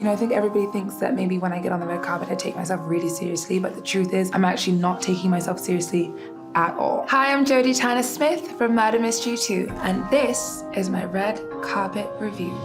You know, I think everybody thinks that maybe when I get on the red carpet, I take myself really seriously, but the truth is I'm actually not taking myself seriously at all. Hi, I'm Jodie Tanner-Smith from Murder Mystery 2, and this is my red carpet review.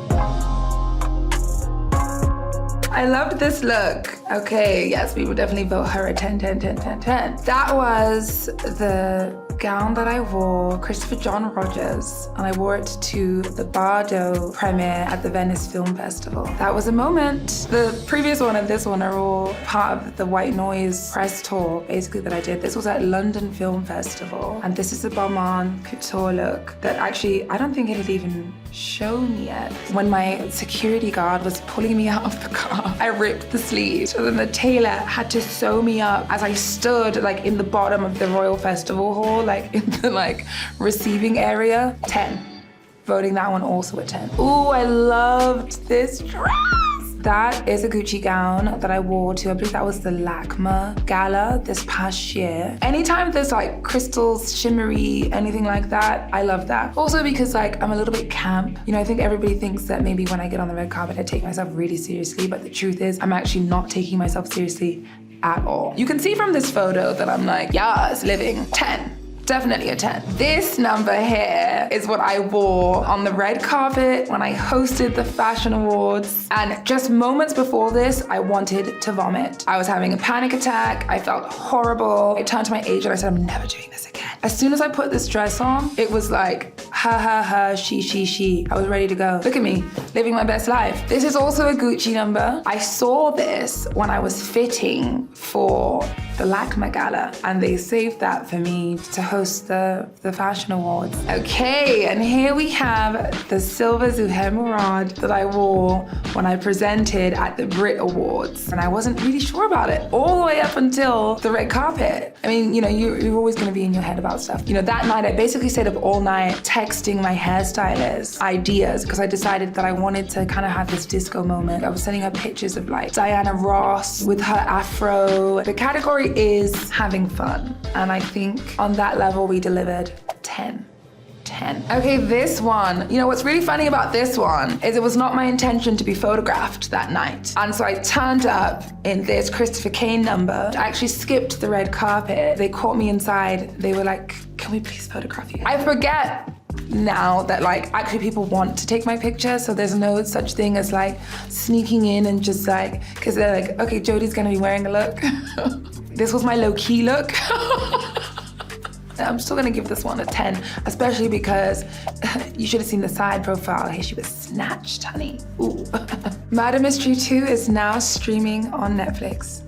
I loved this look. Okay, yes, we would definitely vote her a 10, 10, 10, 10, 10. That was the gown that I wore, Christopher John Rogers, and I wore it to the Bardo premiere at the Venice Film Festival. That was a moment. The previous one and this one are all part of the White Noise press tour, basically, that I did. This was at London Film Festival, and this is the Balmain couture look that actually, I don't think it had even shown yet. When my security guard was pulling me out of the car, I ripped the sleeve. So then the tailor had to sew me up as I stood like in the bottom of the Royal Festival Hall, like in the receiving area. 10. Voting that one also a 10. Ooh, I loved this dress. That is a Gucci gown that I wore to, I believe that was the LACMA gala this past year. Anytime there's like crystals, shimmery, anything like that, I love that. Also because I'm a little bit camp. You know, I think everybody thinks that maybe when I get on the red carpet, I take myself really seriously, but the truth is I'm actually not taking myself seriously at all. You can see from this photo that I'm like, yes, living 10. Definitely a 10. This number here is what I wore on the red carpet when I hosted the Fashion Awards. And just moments before this, I wanted to vomit. I was having a panic attack. I felt horrible. I turned to my agent. I said, I'm never doing this again. As soon as I put this dress on, it was like, ha ha ha, she. I was ready to go. Look at me, living my best life. This is also a Gucci number. I saw this when I was fitting for the LACMA gala, and they saved that for me to host the Fashion Awards. Okay, and here we have the silver Zuhair Murad that I wore when I presented at the Brit Awards. And I wasn't really sure about it all the way up until the red carpet. I mean, you know, you're always gonna be in your head about stuff. You know, that night I basically stayed up all night texting my hairstylist ideas because I decided that I wanted to kind of have this disco moment. I was sending her pictures of like Diana Ross with her afro. The category is having fun. And I think on that level we delivered 10. 10. Okay, this one. You know, what's really funny about this one is it was not my intention to be photographed that night. And so I turned up in this Christopher Kane number. I actually skipped the red carpet. They caught me inside. They were like, can we please photograph you? I forget now that actually people want to take my picture, so there's no such thing as sneaking in and just because they're like, okay, Jodie's gonna be wearing a look. This was my low-key look. I'm still gonna give this one a 10, especially because you should have seen the side profile. Here she was snatched, honey. Ooh. Murder Mystery 2 is now streaming on Netflix.